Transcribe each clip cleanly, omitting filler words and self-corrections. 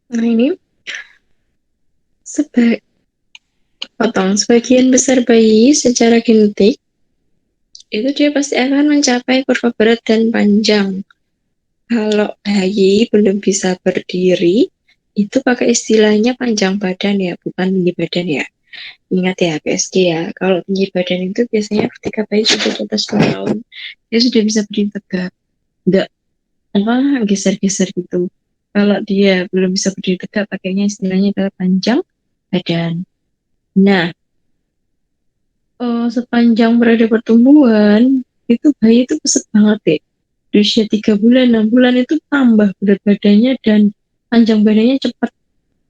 Nah ini seba- sebagian besar bayi secara genetik itu dia pasti akan mencapai kurva berat dan panjang. Kalau bayi belum bisa berdiri, itu pakai istilahnya panjang badan ya, bukan tinggi badan ya. Ingat ya, PSG ya. Kalau tinggi badan itu biasanya ketika bayi sudah di atas 2 tahun, dia sudah bisa berdiri tegak. Enggak apa geser-geser gitu. Kalau dia belum bisa berdiri tegak, pakainya istilahnya adalah panjang badan. Nah, sepanjang periode pertumbuhan, itu bayi itu pesat banget deh. Di usia 3 bulan, 6 bulan itu tambah berat badannya dan panjang badannya cepat.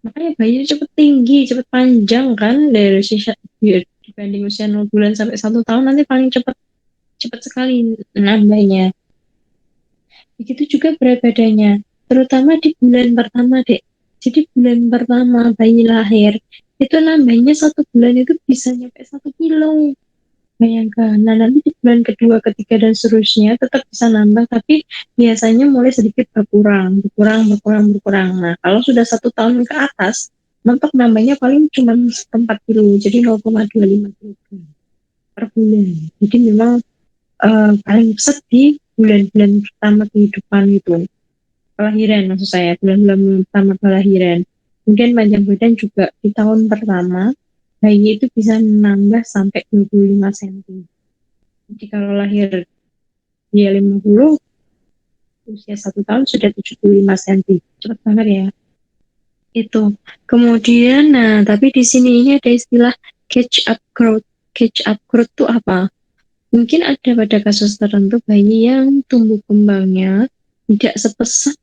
Makanya bayi itu cepat tinggi, cepat panjang kan dari usia dibanding usia 0 bulan sampai 1 tahun nanti paling cepat cepat sekali nambahnya. Begitu juga berat badannya, terutama di bulan pertama, Dek. Jadi bulan pertama bayi lahir, itu nambahnya 1 bulan itu bisa nyampe 1 kilo. Bayangkan. Nah, nanti di bulan kedua, ketiga, dan seterusnya tetap bisa nambah, tapi biasanya mulai sedikit berkurang, berkurang, berkurang, berkurang. Nah, kalau sudah 1 tahun ke atas, mentok nambahnya paling cuma 4 kilo, jadi 0,25 kilo per bulan. Jadi memang paling besar di bulan-bulan pertama kehidupan itu. Kelahiran maksud saya, bulan-bulan pertama kelahiran. Kemudian panjang badan juga di tahun pertama, bayi itu bisa menambah sampai 25 cm. Jadi kalau lahir dia 50, usia 1 tahun sudah 75 cm. Cepat banget ya. Itu. Kemudian, nah, tapi di sini ini ada istilah catch up growth. Catch up growth itu apa? Mungkin ada pada kasus tertentu bayi yang tumbuh kembangnya tidak sepesat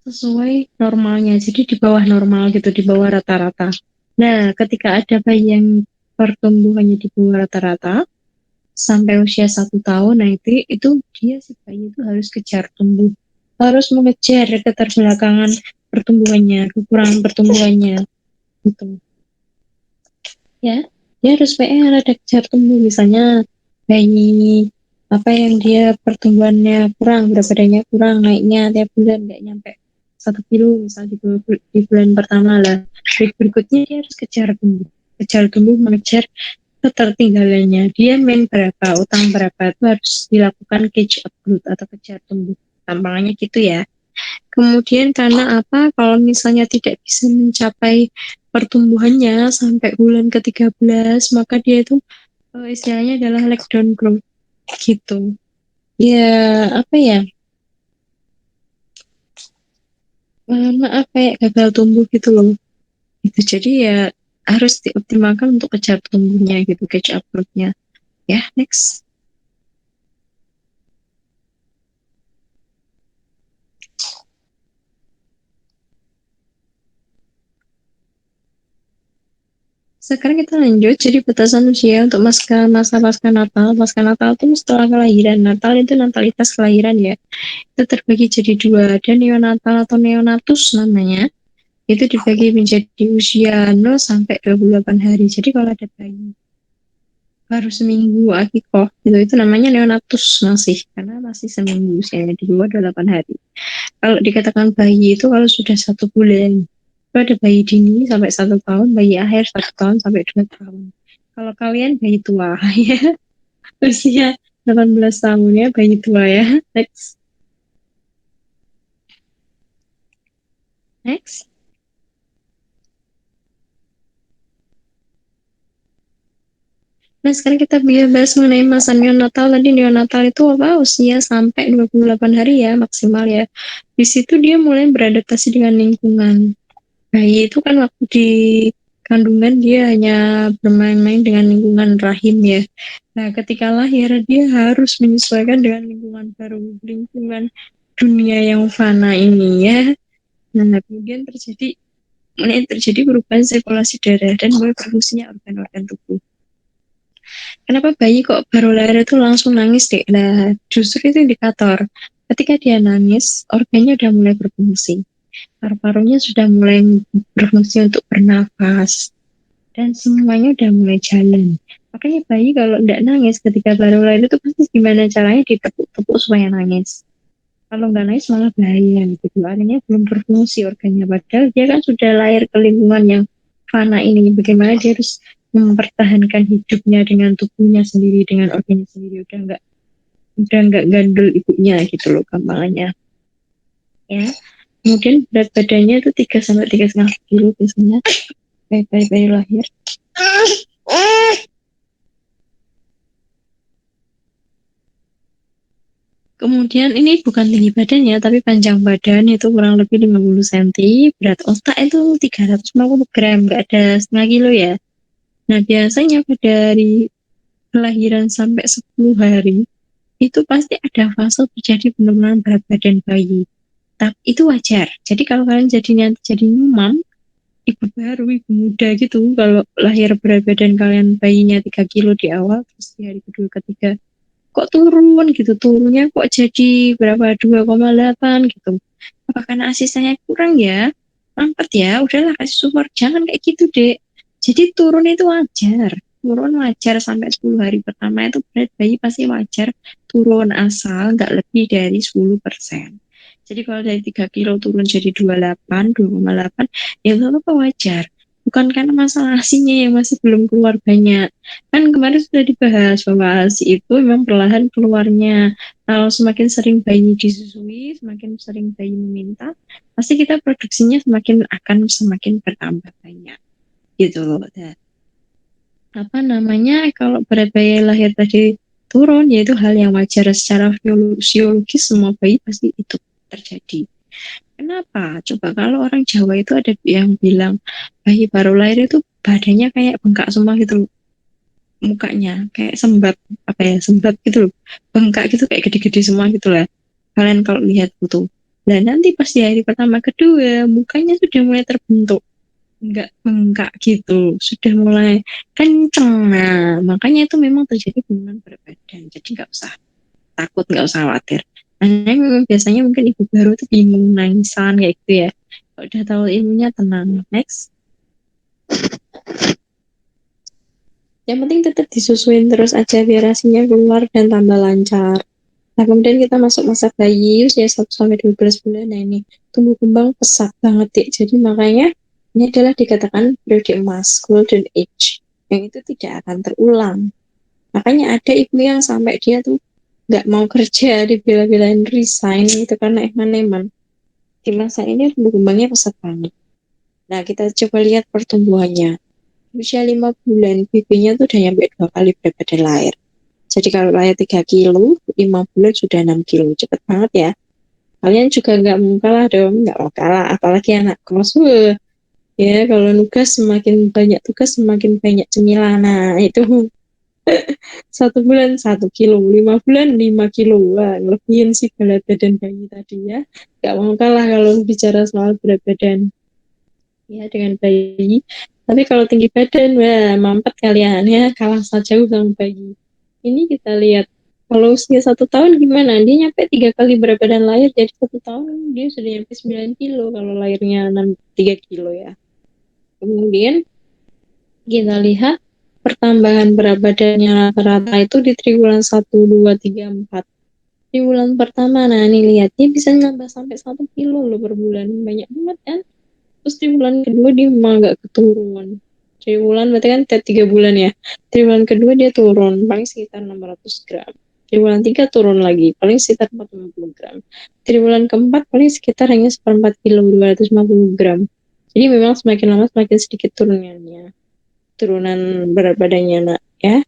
sesuai normalnya. Jadi di bawah normal gitu, di bawah rata-rata. Nah, ketika ada bayi yang pertumbuhannya di bawah rata-rata sampai usia 1 tahun, nah itu dia si bayi itu harus kejar tumbuh, harus mengejar keterbelakangan pertumbuhannya, kekurangan pertumbuhannya, gitu. Ya, dia harus PR ada kejar tumbuh, misalnya bayi apa yang dia pertumbuhannya kurang, berat badannya kurang, naiknya tiap bulan nggak nyampe 1 kilo, misal di bulan pertama lah. Berikutnya dia harus kejar tumbuh, mengejar ketertinggalannya. Dia main berapa, utang berapa itu harus dilakukan catch up growth atau kejar tumbuh. Tampangannya gitu ya. Kemudian karena apa? Kalau misalnya tidak bisa mencapai pertumbuhannya sampai bulan ke-13, maka dia itu istilahnya adalah leg down growth gitu. Ya, apa ya? Maaf kayak gagal tumbuh gitu loh. Gitu. Jadi ya harus dioptimalkan untuk kejar tumbuhnya gitu, catch up growth-nya. Ya, next. Sekarang kita lanjut, jadi batasan usia untuk masa pasca Natal. Pasca Natal itu setelah kelahiran. Natal itu natalitas kelahiran ya. Itu terbagi jadi dua. Ada neonatal atau neonatus namanya. Itu dibagi menjadi usia 0 sampai 28 hari. Jadi kalau ada bayi baru seminggu akikoh, itu namanya neonatus masih. Karena masih seminggu usianya di bawah 8 hari. Kalau dikatakan bayi itu kalau sudah 1 bulan. Itu ada bayi dini sampai 1 tahun, bayi akhir 1 tahun sampai 2 tahun. Kalau kalian bayi tua ya, usia 18 tahun ya, bayi tua ya. Next. Next. Nah, sekarang kita bahas mengenai masa neonatal. Tadi neonatal itu apa? Usia sampai 28 hari ya, maksimal ya. Di situ dia mulai beradaptasi dengan lingkungan. Bayi itu kan waktu di kandungan dia hanya bermain-main dengan lingkungan rahim ya. Nah, ketika lahir dia harus menyesuaikan dengan lingkungan baru, lingkungan dunia yang fana ini ya. Nah, kemudian mulai terjadi perubahan sirkulasi darah dan mulai berfungsinya organ-organ tubuh. Kenapa bayi kok baru lahir itu langsung nangis deh? Nah, justru itu indikator. Ketika dia nangis, organnya udah mulai berfungsi. Paru-parunya sudah mulai berfungsi untuk bernafas. Dan semuanya udah mulai jalan. Makanya bayi kalau tidak nangis ketika baru lahir itu pasti gimana caranya ditepuk-tepuk supaya nangis. Kalau nggak naik malah bahaya gitu. Artinya belum berfungsi organnya. Padahal dia kan sudah lahir ke lingkungan yang fana ini. Bagaimana dia harus mempertahankan hidupnya dengan tubuhnya sendiri, dengan organnya sendiri. Udah nggak gandul ibunya gitu loh gampangannya. Ya. Kemudian berat badannya itu 3 sampai 3,5 kilo biasanya. Bayi-bayi lahir. Kemudian ini bukan tinggi badan ya, tapi panjang badan itu kurang lebih 50 cm, berat otak itu 350 gram, nggak ada setengah kilo ya. Nah, biasanya dari kelahiran sampai 10 hari, itu pasti ada fase terjadi penurunan berat badan bayi. Tapi itu wajar. Jadi kalau kalian jadi mamam, ibu baru, ibu muda gitu, kalau lahir berat badan kalian bayinya 3 kilo di awal, terus di hari kedua, ketiga, kok turun gitu, turunnya kok jadi berapa 2,8 gitu, apa karena asistennya kurang ya, mampet ya, udahlah kasih support, jangan kayak gitu dek. Jadi turun itu wajar, turun wajar sampai 10 hari pertama itu berat bayi pasti wajar turun, asal nggak lebih dari 10%. Jadi kalau dari 3 kilo turun jadi 28, 2,8, ya itu apa wajar. Bukan karena masalah asinya yang masih belum keluar banyak. Kan kemarin sudah dibahas bahwa ASI itu memang perlahan keluarnya. Kalau semakin sering bayi disusui, semakin sering bayi meminta, pasti kita produksinya akan semakin bertambah banyak. Gitu loh. Dan apa namanya, kalau berat bayi lahir tadi turun, yaitu hal yang wajar secara fisiologis, semua bayi pasti itu terjadi. Kenapa? Coba kalau orang Jawa itu ada yang bilang bayi baru lahir itu badannya kayak bengkak semua gitu loh, mukanya kayak sembab, apa ya, sembab gitu loh, bengkak gitu kayak gede-gede semua gitu lah, kalian kalau lihat foto. Dan nanti pas di hari pertama kedua mukanya sudah mulai terbentuk, nggak bengkak gitu, sudah mulai kenceng. Nah makanya itu memang terjadi penurunan berat badan, jadi nggak usah takut, nggak usah khawatir. Hanya memang biasanya mungkin ibu baru tuh bingung, nangisan kayak gitu ya. Kalau udah tahu ilmunya tenang. Next. Yang penting tetap disusuin terus aja biar asinya keluar dan tambah lancar. Nah, kemudian kita masuk masa bayi usia 1 sampai 12 bulan. Nah, ini tumbuh kembang pesat banget, Dik. Jadi makanya ini adalah dikatakan periode emas, golden age. Yang itu tidak akan terulang. Makanya ada ibu yang sampai dia tuh nggak mau kerja, dibela-belain resign itu karena eman-eman. Di masa ini tumbuh kembangnya pesat banget. Nah, kita coba lihat pertumbuhannya. Usia 5 bulan, bibinya tuh udah nyampe 2 kali berat badan lahir. Jadi kalau lahir 3 kilo, 5 bulan sudah 6 kilo. Cepet banget ya. Kalian juga nggak mau kalah dong, nggak mau kalah. Apalagi anak kos. Wah, ya kalau nugas semakin banyak tugas, semakin banyak cemilan. Nah, itu 1 bulan 1 kilo, 5 bulan 5 kilo. Wah, ngelebihin sih berat badan bayi tadi ya. Nggak mau kalah kalau bicara soal berat badan. Ya, dengan bayi. Tapi kalau tinggi badan, wah, mampet kalian ya, kalah jauh sama bayi. Ini kita lihat, kalau usia 1 tahun gimana? Dia nyampe 3 kali berat badan lahir, jadi 1 tahun dia sudah nyampe 9 kilo, kalau lahirnya 3 kilo ya. Kemudian kita lihat pertambahan berat badannya rata-rata itu di triwulan 1, 2, 3, 4. Triwulan pertama, nah ini lihat, dia bisa nambah sampai 1 kilo loh per bulan. Banyak banget kan? Terus triwulan kedua dia memang nggak keturun. Triwulan berarti kan 3 bulan ya. Triwulan kedua dia turun paling sekitar 600 gram. Triwulan 3 turun lagi paling sekitar 450 gram. Triwulan keempat paling sekitar hanya 1/4 kilo, 250 gram. Jadi memang semakin lama semakin sedikit turunannya. Turunan berat badannya nak ya.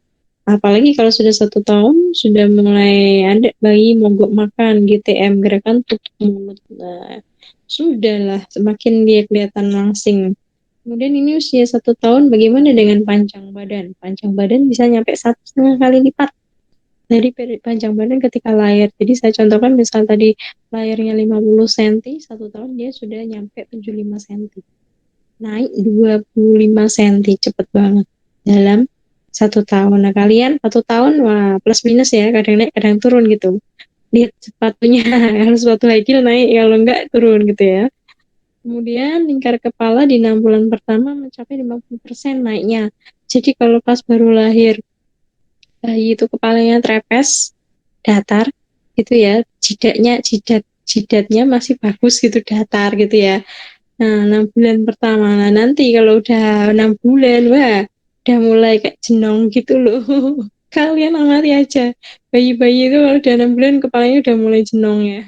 Apalagi kalau sudah 1 tahun sudah mulai ada bayi mogok makan, GTM, gerakan tutup mulut. Nah, sudahlah semakin dia kelihatan langsing. Kemudian ini usia 1 tahun, bagaimana dengan panjang badan? Panjang badan bisa nyampe 1,5 kali lipat dari panjang badan ketika lahir. Jadi saya contohkan misal tadi lahirnya 50 cm, 1 tahun dia sudah nyampe 75 cm. Naik 25 cm, cepet banget. Dalam 1 tahun. Nah kalian 1 tahun, wah plus minus ya, kadang naik kadang turun gitu. Lihat sepatunya, harus sepatu high heel naik, kalau enggak turun gitu ya. Kemudian lingkar kepala di 6 bulan pertama mencapai 50% naiknya. Jadi kalau pas baru lahir, bayi itu kepalanya trepes, datar, gitu ya, jidatnya, jidat jidatnya masih bagus gitu, datar gitu ya. Nah, 6 bulan pertama. Nah, nanti kalau udah 6 bulan, wah, udah mulai kayak jenong gitu loh. Kalian amati aja. Bayi-bayi itu kalau udah 6 bulan kepalanya udah mulai jenong ya.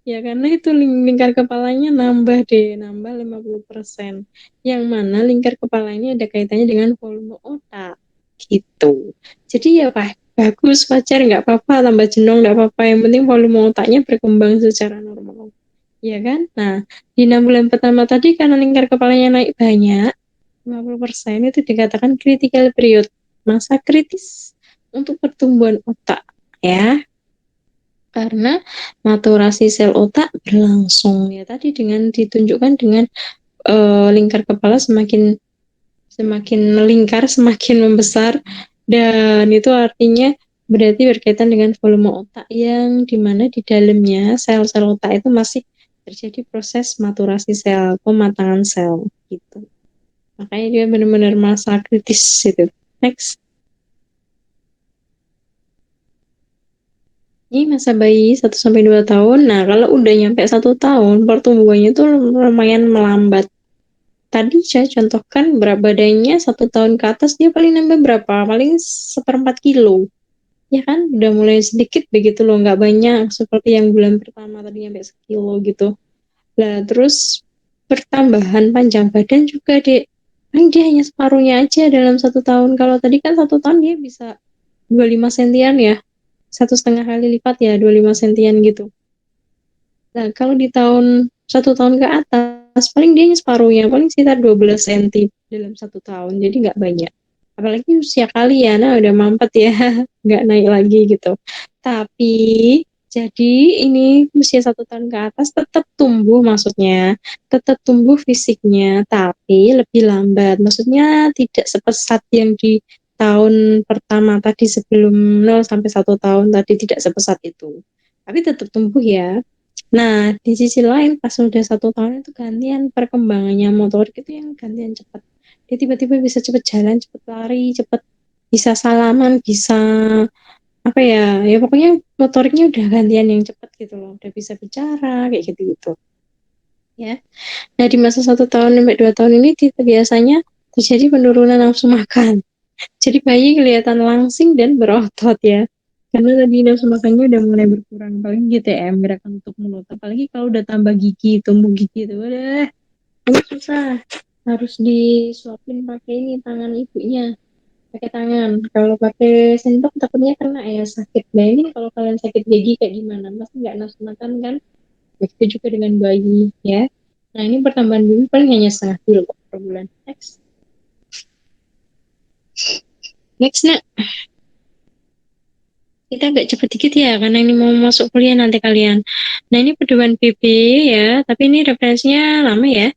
Ya karena itu lingkar kepalanya nambah deh, nambah 50%. Yang mana lingkar kepala ini ada kaitannya dengan volume otak. Gitu. Jadi ya Pak, bagus, wajar, nggak apa-apa, tambah jenong, nggak apa-apa. Yang penting volume otaknya berkembang secara normal. Ya kan? Nah, di 6 bulan pertama tadi karena lingkar kepalanya naik banyak, 50% itu dikatakan critical period, masa kritis untuk pertumbuhan otak. Ya, karena maturasi sel otak berlangsung ya tadi dengan ditunjukkan dengan lingkar kepala semakin semakin melingkar, semakin membesar, dan itu artinya berarti berkaitan dengan volume otak yang dimana di dalamnya sel-sel otak itu masih terjadi proses maturasi sel, pematangan sel gitu. Makanya dia benar-benar masa kritis itu. Next. Ini masa bayi 1 sampai 2 tahun. Nah, kalau udah nyampe 1 tahun, pertumbuhannya tuh lumayan melambat. Tadi saya contohkan berat badannya 1 tahun ke atas dia paling nambah berapa? Paling 1/4 kilo. Ya kan? Udah mulai sedikit begitu loh, nggak banyak seperti yang bulan pertama tadi sampai sekilo gitu. Nah, terus pertambahan panjang badan juga, Dek. Paling dia hanya separuhnya aja dalam 1 tahun. Kalau tadi kan 1 tahun dia bisa 25 sentian ya. 1,5 kali lipat ya, 25 sentian gitu. Nah, kalau di 1 tahun ke atas, paling dia separuhnya, paling sekitar 12 senti dalam 1 tahun, jadi nggak banyak. Apalagi usia kalian, nah udah mampet ya, nggak naik lagi gitu. Tapi, jadi ini usia 1 tahun ke atas tetap tumbuh maksudnya, tetap tumbuh fisiknya, tapi lebih lambat. Maksudnya tidak sepesat yang di tahun pertama tadi sebelum 0 sampai 1 tahun tadi tidak sepesat itu. Tapi tetap tumbuh ya. Nah, di sisi lain pas udah 1 tahun itu gantian perkembangannya motorik itu yang gantian cepat. Dia tiba-tiba bisa cepet jalan, cepet lari, cepet bisa salaman, bisa apa ya, ya pokoknya motoriknya udah gantian yang cepet gitu loh, udah bisa bicara kayak gitu-gitu. Ya. Nah, di masa 1 tahun sampai 2 tahun ini biasanya terjadi penurunan nafsu makan. Jadi bayi kelihatan langsing dan berotot ya. Karena tadi nafsu makannya udah mulai berkurang. Paling GTM, gerakan untuk mulut. Apalagi kalau udah tambah gigi, tumbuh gigi itu udah susah. Harus disuapin pakai ini tangan ibunya. Pakai tangan. Kalau pakai sendok takutnya kena ya sakit. Nah ini kalau kalian sakit gigi kayak gimana? Pasti nggak nafsu makan kan? Begitu juga dengan bayi ya. Nah ini pertambahan baby paling hanya setengah kilo per bulan. Next. Next, nak. Kita agak cepet dikit ya, karena ini mau masuk kuliah nanti kalian. Nah, ini pedoman BB ya, tapi ini referensinya lama ya.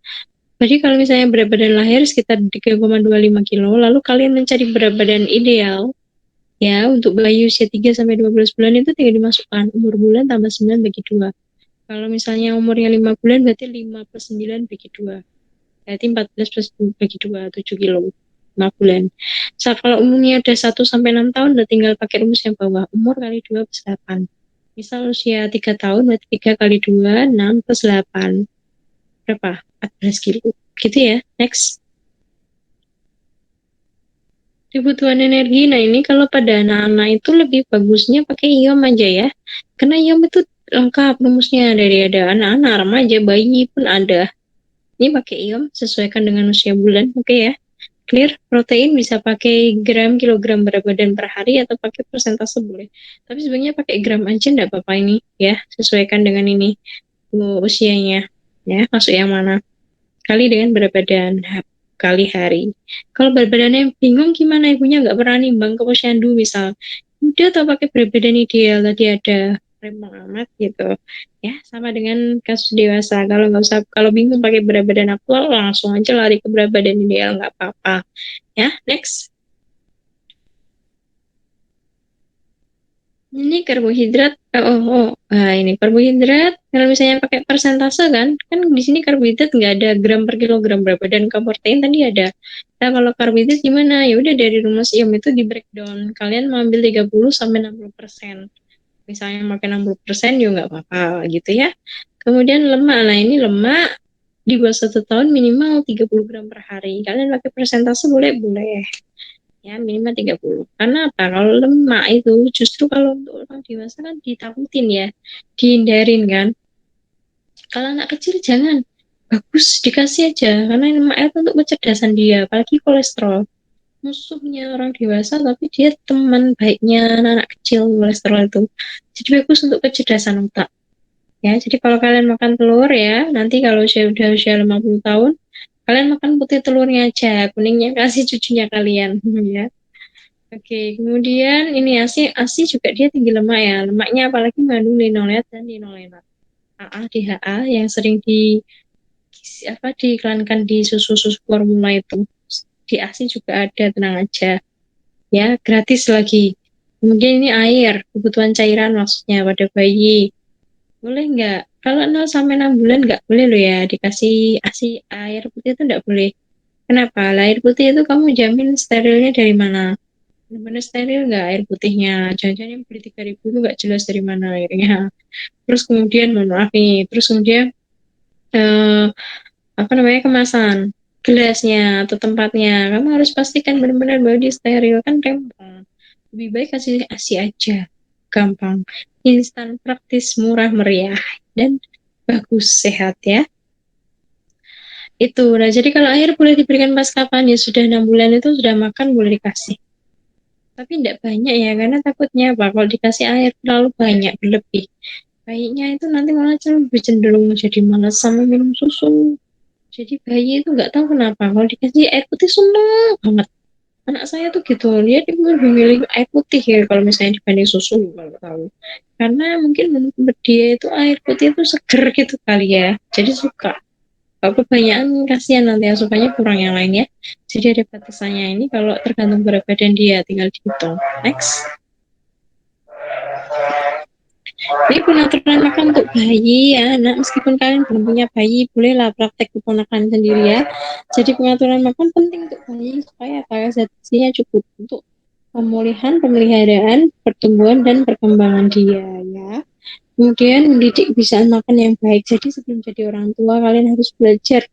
Jadi kalau misalnya berat badan lahir sekitar 3,25 kilo, lalu kalian mencari berat badan ideal, ya, untuk bayi usia 3 sampai 12 bulan itu tinggal dimasukkan. Umur bulan tambah 9 bagi 2. Kalau misalnya umurnya 5 bulan, berarti 5 plus 9 bagi 2. Berarti 14 plus bagi 2, 7 kilo. 5 bulan. Kalau umurnya udah 1 sampai 6 tahun, udah tinggal pakai rumus yang bawah. Umur kali 2 plus 8. Misal usia 3 tahun, berarti 3 kali 2, 6 plus 8. Berapa? 14 kilo. Gitu ya. Next. Kebutuhan energi. Nah, ini kalau pada anak-anak itu lebih bagusnya pakai iom aja ya. Karena iom itu lengkap rumusnya dari ada anak-anak, remaja, bayi pun ada. Ini pakai iom sesuaikan dengan usia bulan. Oke ya. Clear, protein bisa pakai gram, kilogram berat badan per hari atau pakai persentase boleh. Tapi sebenarnya pakai gram aja enggak apa-apa ini ya, sesuaikan dengan ini usianya. Ya, masuk yang mana? Kali dengan berat badan kali hari. Kalau berat badannya bingung gimana, ibunya nggak pernah nimbang ke posyandu misal. Udah tau pakai berat badan ideal tadi ada rempong amat gitu. Ya, sama dengan kasus dewasa. Kalau nggak usah, kalau bingung pakai berat badan aktual langsung aja lari ke berat badan ideal nggak apa-apa. Ya, next. Ini karbohidrat. Ini karbohidrat. Kalau misalnya pakai persentase kan di sini karbohidrat nggak ada gram per kilogram berapa dan protein tadi ada. Nah, kalau karbohidrat gimana? Ya udah dari rumus IOM itu di breakdown. Kalian mengambil 30 sampai 60%. misalnya makan 60% juga nggak apa-apa gitu ya. Kemudian lemak, nah ini lemak di bawah 1 tahun minimal 30 gram per hari. Kalian pakai persentase boleh ya, minimal 30. Karena apa? Kalau lemak itu justru kalau untuk orang dewasa kan ditakutin ya, dihindarin kan. Kalau anak kecil jangan, bagus dikasih aja karena lemak itu untuk kecerdasan dia, apalagi kolesterol. Musuhnya orang dewasa tapi dia teman baiknya anak kecil, kolesterol itu. Jadi bagus untuk kecerdasan otak. Ya, jadi kalau kalian makan telur ya, nanti kalau udah usia 50 tahun, kalian makan putih telurnya aja, kuningnya kasih cucunya kalian, ya. Oke, kemudian ini ASI juga dia tinggi lemak ya. Lemaknya apalagi mengandung linolet dan linolenat. AA, DHA yang sering diiklankan di susu-susu formula itu. Di ASI juga ada, tenang aja. Ya, gratis lagi. Kemudian ini air, kebutuhan cairan maksudnya pada bayi. Boleh nggak? Kalau 0 sampai 6 bulan nggak boleh loh ya dikasih ASI air putih itu nggak boleh. Kenapa? Lah, air putih itu kamu jamin sterilnya dari mana? Benar-benar steril nggak air putihnya? Jangan-jangan yang beli 3.000 itu nggak jelas dari mana airnya. Terus kemudian, mohon maaf nih, terus kemudian eh, apa namanya, kemasan gelasnya atau tempatnya. Kamu harus pastikan benar-benar bahwa dia steril, kan rempong. Lebih baik kasih ASI aja. Gampang, instan, praktis, murah, meriah, dan bagus, sehat ya. Itu. Nah, jadi kalau air boleh diberikan pas kapan ya sudah 6 bulan itu sudah makan boleh dikasih. Tapi tidak banyak ya, karena takutnya apa? Kalau dikasih air terlalu banyak, berlebih. Bayinya itu nanti malah lebih cenderung jadi malas sama minum susu. Jadi bayi itu nggak tahu kenapa. Kalau dikasih air putih seneng banget. Anak saya tuh gitu, dia lebih milih air putih ya kalau misalnya dibanding susu, kalau tahu. Karena mungkin menurut dia itu air putih itu seger gitu kali ya. Jadi suka. Kalau kebanyakan kasihan nanti asupannya kurang yang lain ya. Jadi ada batasannya ini kalau tergantung berat badan dia, tinggal dihitung. Next. Ini pengaturan makan untuk bayi ya. Nah, meskipun kalian belum punya bayi, bolehlah praktek keponakan sendiri ya. Jadi pengaturan makan penting untuk bayi supaya zat gizinya cukup untuk pemulihan, pemeliharaan, pertumbuhan dan perkembangan dia ya. Kemudian mendidik kebiasaan makan yang baik. Jadi sebelum jadi orang tua kalian harus belajar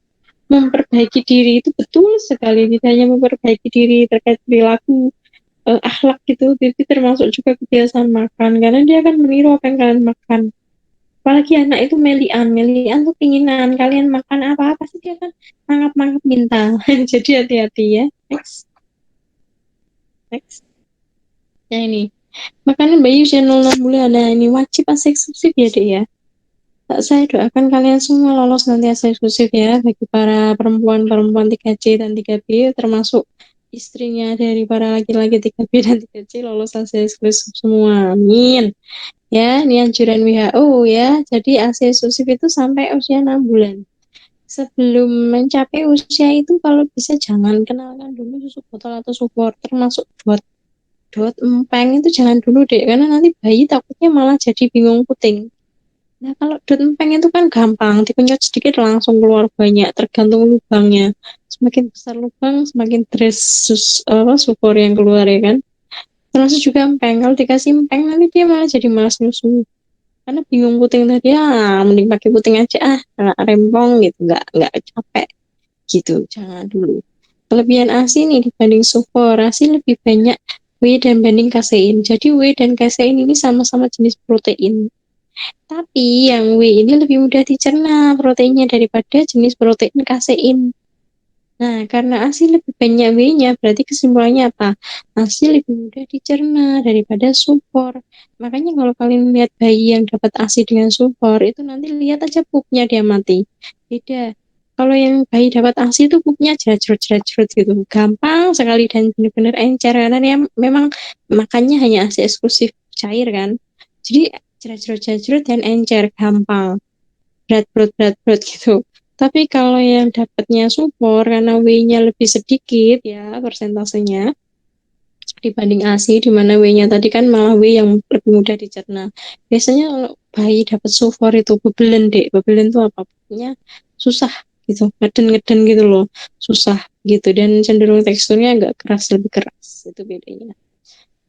memperbaiki diri, itu betul sekali. Tidak hanya memperbaiki diri terkait perilaku, akhlak gitu, tapi termasuk juga kebiasaan makan karena dia akan meniru apa yang kalian makan. Apalagi anak itu melian tuh keinginan kalian makan apa pasti dia kan mangap-mangap minta. Jadi hati-hati ya. Next. Next. Ya ini, makanan bayi usia 0 bulan. Nah ini wajib asa eksklusif ya dek ya. Tak, saya doakan kalian semua lolos nanti asa eksklusif ya, bagi para perempuan-perempuan 3C dan 3B, termasuk istrinya dari para laki-laki 3B dan 3C lolos asa eksklusif semua. Amin. Ya, ini anjuran WHO ya. Jadi asa eksklusif itu sampai usia 6 bulan. Sebelum mencapai usia itu kalau bisa jangan kenalkan dulu susu botol atau support, termasuk dot dot empeng itu jangan dulu deh, karena nanti bayi takutnya malah jadi bingung puting. Nah, kalau dot empeng itu kan gampang, dipencet sedikit langsung keluar banyak, tergantung lubangnya. Semakin besar lubang, semakin deras sukor yang keluar ya kan. Termasuk juga empeng, kalau dikasih empeng nanti dia malah jadi malas nyusu. Karena bingung puting tadi, mending pakai puting aja nggak rempong gitu, nggak capek gitu. Jangan dulu. Kelebihan ASI nih dibanding sukor, ASI lebih banyak whey dan banding kasein. Jadi whey dan kasein ini sama-sama jenis protein. Tapi yang whey ini lebih mudah dicerna proteinnya daripada jenis protein kasein. Nah, karena ASI lebih banyak whey-nya, berarti kesimpulannya apa? ASI lebih mudah dicerna daripada sukor. Makanya kalau kalian lihat bayi yang dapat ASI dengan sukor, itu nanti lihat aja pupnya dia mati. Beda. Kalau yang bayi dapat ASI itu pupnya jerat-jerat gitu. Gampang sekali dan benar-benar encer. Karena dia memang makannya hanya ASI eksklusif cair kan. Jadi jerat-jerat dan encer, gampang. Berat gitu. Tapi kalau yang dapatnya support karena W-nya lebih sedikit ya persentasenya dibanding ASI, di mana W-nya tadi kan malah W yang lebih mudah dicerna. Biasanya kalau bayi dapat support itu bebelen dek, bebelen itu apa? Pokoknya susah gitu, ngeden-ngeden gitu loh, susah gitu dan cenderung teksturnya agak keras, lebih keras itu bedanya.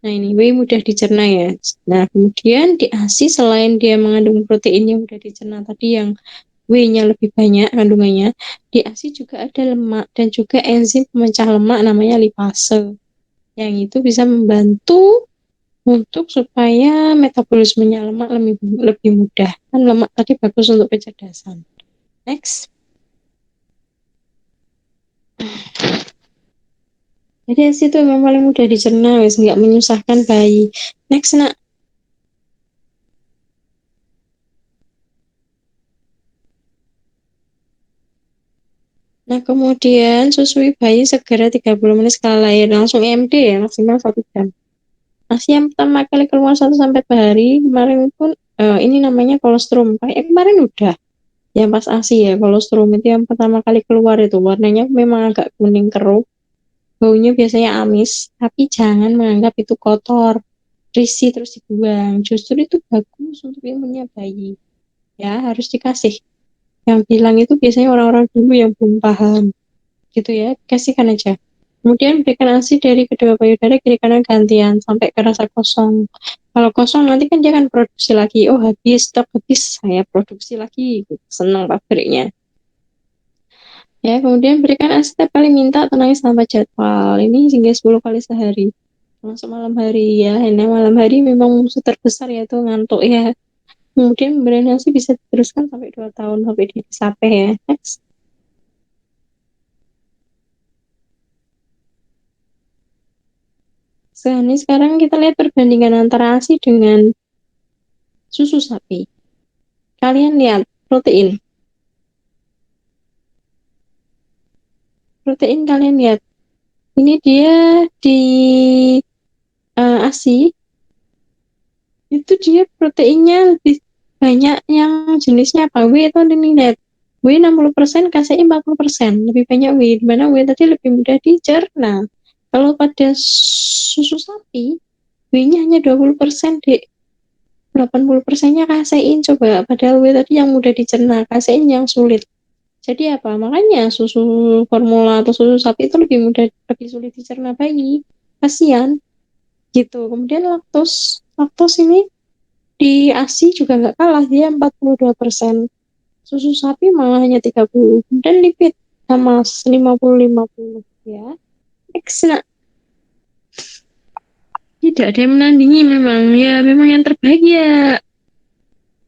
Nah, ini whey mudah dicerna ya. Nah, kemudian di ASI selain dia mengandung protein yang mudah dicerna tadi yang whey-nya lebih banyak kandungannya, di ASI juga ada lemak dan juga enzim pemecah lemak namanya lipase. Yang itu bisa membantu untuk supaya metabolismenya lemak lebih mudah. Kan lemak tadi bagus untuk kecerdasan. Next. Jadi ASI itu memang paling mudah dicerna, wes nggak menyusahkan bayi. Next, nak. Nah, kemudian susui bayi segera 30 menit setelah lahir. Langsung IMD ya, maksimal 1 jam. Asi yang pertama kali keluar 1 sampai 2 hari, kemarin pun ini namanya kolostrum. Kayak kemarin udah. Yang pas ASI ya, kolostrum itu yang pertama kali keluar itu. Warnanya memang agak kuning keruh. Baunya biasanya amis, tapi jangan menganggap itu kotor. Risih terus dibuang. Justru itu bagus untuk imunnya bayi. Ya, harus dikasih. Yang bilang itu biasanya orang-orang dulu yang belum paham. Gitu ya, kasihkan aja. Kemudian berikan ASI dari kedua payudara kiri kanan gantian sampai kerasa kosong. Kalau kosong nanti kan dia akan produksi lagi. Oh habis, stok habis, saya produksi lagi. Senang pabriknya. Ya, kemudian berikan ASI setiap kali minta tenangin selama jadwal. Ini hingga 10 kali sehari. Masuk malam hari ya. Ini malam hari memang musuh terbesar yaitu ngantuk ya. Kemudian pemberian ASI bisa diteruskan sampai 2 tahun sampai dicapai ya. Next. Sekarang kita lihat perbandingan antara ASI dengan susu sapi. Kalian lihat protein. Protein kalian lihat. Ini dia di ASI itu dia proteinnya lebih banyak yang jenisnya apa? Whey atau ini lihat. Whey 60%, KCI 40%. Lebih banyak whey. Dimana whey tadi lebih mudah dicerna. Kalau pada susu sapi, whey-nya hanya 20%, Dek. 80%-nya kasein coba. Padahal whey tadi yang mudah dicerna, kasein yang sulit. Jadi apa? Makanya susu formula atau susu sapi itu lebih mudah, lebih sulit dicerna bayi. Kasihan gitu. Kemudian laktos, laktos ini di ASI juga nggak kalah, dia 42%. Susu sapi malah hanya 30. Kemudian lipid sama 50-50 ya. Next, nah, tidak ada yang menandingi memang ya, memang yang terbaik ya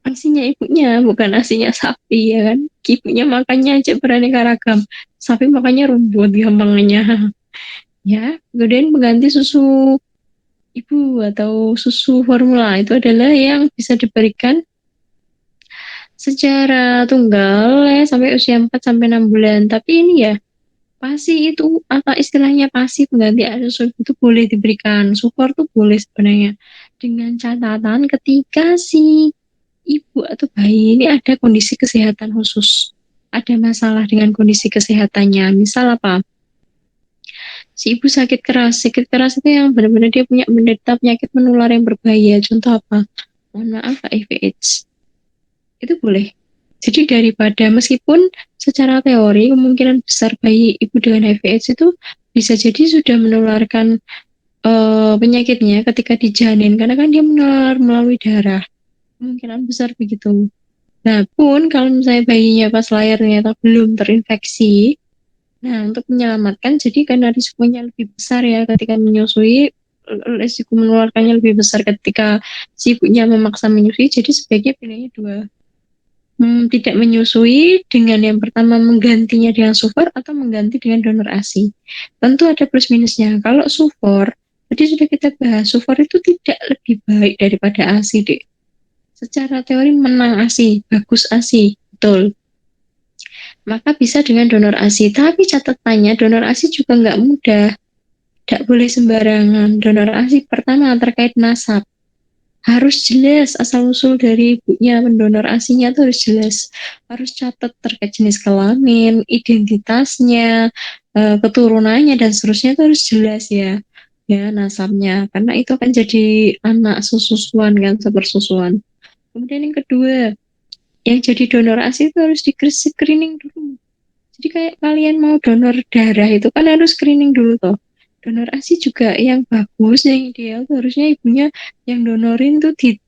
asinya ibunya, bukan asinya sapi ya kan. Ibunya makannya aja beraneka ragam. Sapi makannya rumput gampangnya. Ya, kemudian pengganti susu ibu atau susu formula itu adalah yang bisa diberikan secara tunggal ya sampai usia 4 sampai 6 bulan. Tapi ini ya, PASI itu atau istilahnya PASI pengganti susu itu boleh diberikan. Support tuh boleh sebenarnya. Dengan catatan ketika si ibu atau bayi ini ada kondisi kesehatan khusus. Ada masalah dengan kondisi kesehatannya. Misal apa? Si ibu sakit keras. Sakit keras itu yang benar-benar dia punya menderita penyakit menular yang berbahaya. Contoh apa? Mohon maaf, HIV/AIDS. Itu boleh. Jadi daripada meskipun secara teori kemungkinan besar bayi ibu dengan HIV/AIDS itu bisa jadi sudah menularkan penyakitnya ketika dijanin karena kan dia menular melalui darah. Kemungkinan besar begitu. Nah, pun kalau misalnya bayinya pas lahir ternyata belum terinfeksi, nah untuk menyelamatkan, jadi karena risikonya lebih besar ya ketika menyusui, risiko menularkannya lebih besar ketika si ibunya memaksa menyusui, jadi sebaiknya pilihnya dua. Tidak menyusui dengan yang pertama menggantinya dengan sufor atau mengganti dengan donor ASI. Tentu ada plus minusnya. Kalau sufor, tadi sudah kita bahas, sufor itu tidak lebih baik daripada ASI, Dek. Secara teori menang ASI, bagus ASI, betul. Maka bisa dengan donor ASI. Tapi catatannya donor ASI juga nggak mudah. Tidak boleh sembarangan. Donor ASI pertama terkait nasab. Harus jelas asal-usul dari ibunya pendonor ASI-nya tuh harus jelas. Harus catat terkait jenis kelamin, identitasnya, keturunannya, dan seterusnya itu harus jelas ya. Ya, nasabnya. Karena itu akan jadi anak sesusuan kan, sepersusuan. Kemudian yang kedua, yang jadi donor ASI itu harus di screening dulu. Jadi kayak kalian mau donor darah itu kan harus screening dulu toh. Donor ASI juga yang bagus, yang ideal tuh harusnya ibunya yang donorin tuh di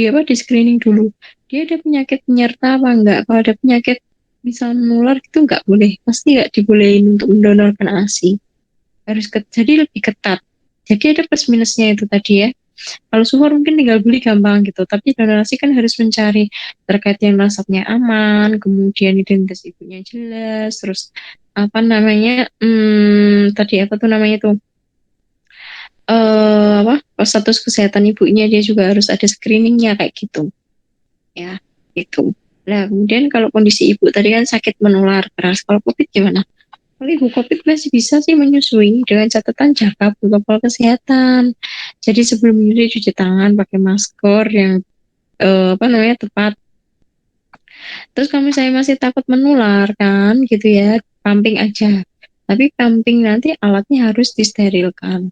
apa di screening dulu. Dia ada penyakit penyerta apa enggak? Kalau ada penyakit misal menular itu enggak boleh, pasti enggak dibolehin untuk mendonorkan ASI. Jadi lebih ketat. Jadi ada plus minusnya itu tadi ya. Kalau sumur mungkin tinggal beli gampang gitu, tapi donasi kan harus mencari terkait yang nasabnya aman, kemudian identitas ibunya jelas, terus apa namanya, tadi apa tuh namanya tuh, apa, status kesehatan ibunya dia juga harus ada screeningnya kayak gitu, ya, gitu. Nah, kemudian kalau kondisi ibu tadi kan sakit menular keras, kalau COVID gimana? Kalau ibu COVID masih bisa sih menyusui dengan catatan jaga protokol kesehatan. Jadi sebelum menyusui cuci tangan pakai masker yang apa namanya tepat. Terus kalau misalnya masih takut menular kan gitu ya, pumping aja. Tapi pumping nanti alatnya harus disterilkan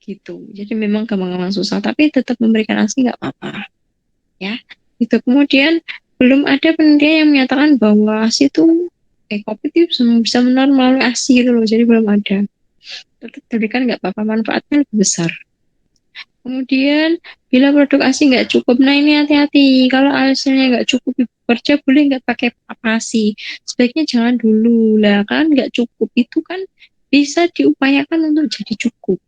gitu. Jadi memang gampang-gampang susah, tapi tetap memberikan ASI nggak apa-apa ya. Itu kemudian belum ada penelitian yang menyatakan bahwa ASI itu COVID itu bisa menular melalui ASI gitu loh. Jadi belum ada. Tetap diberikan nggak apa-apa, manfaatnya lebih besar. Kemudian bila produk ASI nggak cukup, nah ini hati-hati. Kalau hasilnya nggak cukup kerja boleh nggak pakai ASI. Sebaiknya jangan dulu lah kan nggak cukup itu kan bisa diupayakan untuk jadi cukup,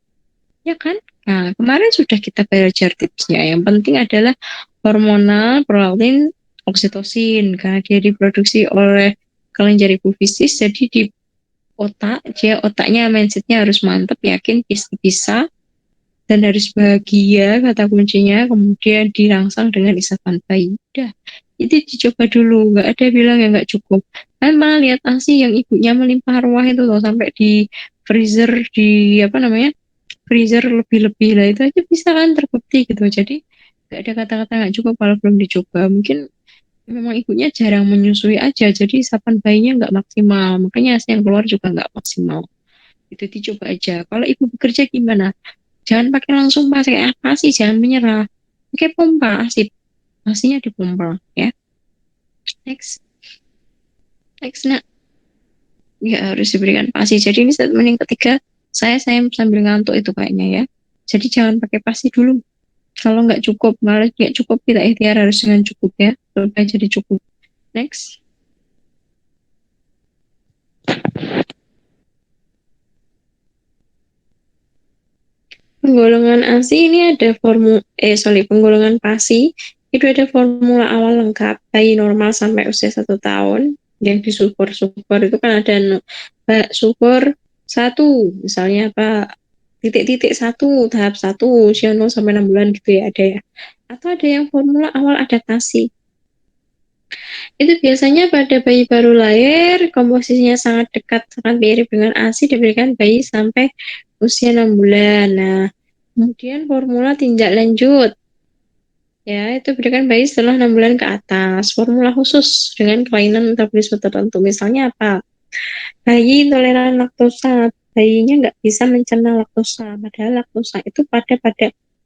ya kan? Nah kemarin sudah kita belajar tipsnya. Yang penting adalah hormonal prolaktin oksitosin karena dia diproduksi oleh kelenjar hipofisis. Jadi di otaknya mindsetnya harus mantap, yakin bisa dan harus bahagia kata kuncinya, kemudian dirangsang dengan isapan bayi. Udah, itu dicoba dulu, nggak ada bilang yang nggak cukup. Kan malah lihat ASI yang ibunya melimpah ruah itu loh, sampai di freezer, di apa namanya, freezer lebih-lebih lah, itu aja bisa kan terbukti gitu. Jadi nggak ada kata-kata nggak cukup kalau belum dicoba. Mungkin memang ibunya jarang menyusui aja, jadi isapan bayinya nggak maksimal, makanya ASI yang keluar juga nggak maksimal. Itu dicoba aja. Kalau ibu bekerja gimana? Jangan pakai langsung pakai apa sih, jangan menyerah. Pakai pompa asip, pastinya dipompa ya. Next, next nak, ya harus diberikan pasi. Jadi ini statement yang ketiga, saya sambil ngantuk itu kayaknya ya. Jadi jangan pakai pasi dulu. Kalau nggak cukup, malah nggak cukup kita ikhtiar harus dengan cukup ya. Supaya jadi cukup. Next, penggolongan ASI ini ada penggolongan PASI itu ada formula awal lengkap bayi normal sampai usia 1 tahun yang di super itu kan ada super satu misalnya apa titik-titik satu tahap satu usia 0 sampai 6 bulan gitu ya ada ya, atau ada yang formula awal adaptasi itu biasanya pada bayi baru lahir komposisinya sangat dekat sangat mirip dengan ASI diberikan bayi sampai usia 6 bulan. Nah, kemudian formula tindak lanjut ya itu berikan bayi setelah 6 bulan ke atas. Formula khusus dengan kelainan metabolisme tertentu. Misalnya apa? Bayi intoleran laktosa, bayinya nggak bisa mencerna laktosa. Padahal laktosa itu pada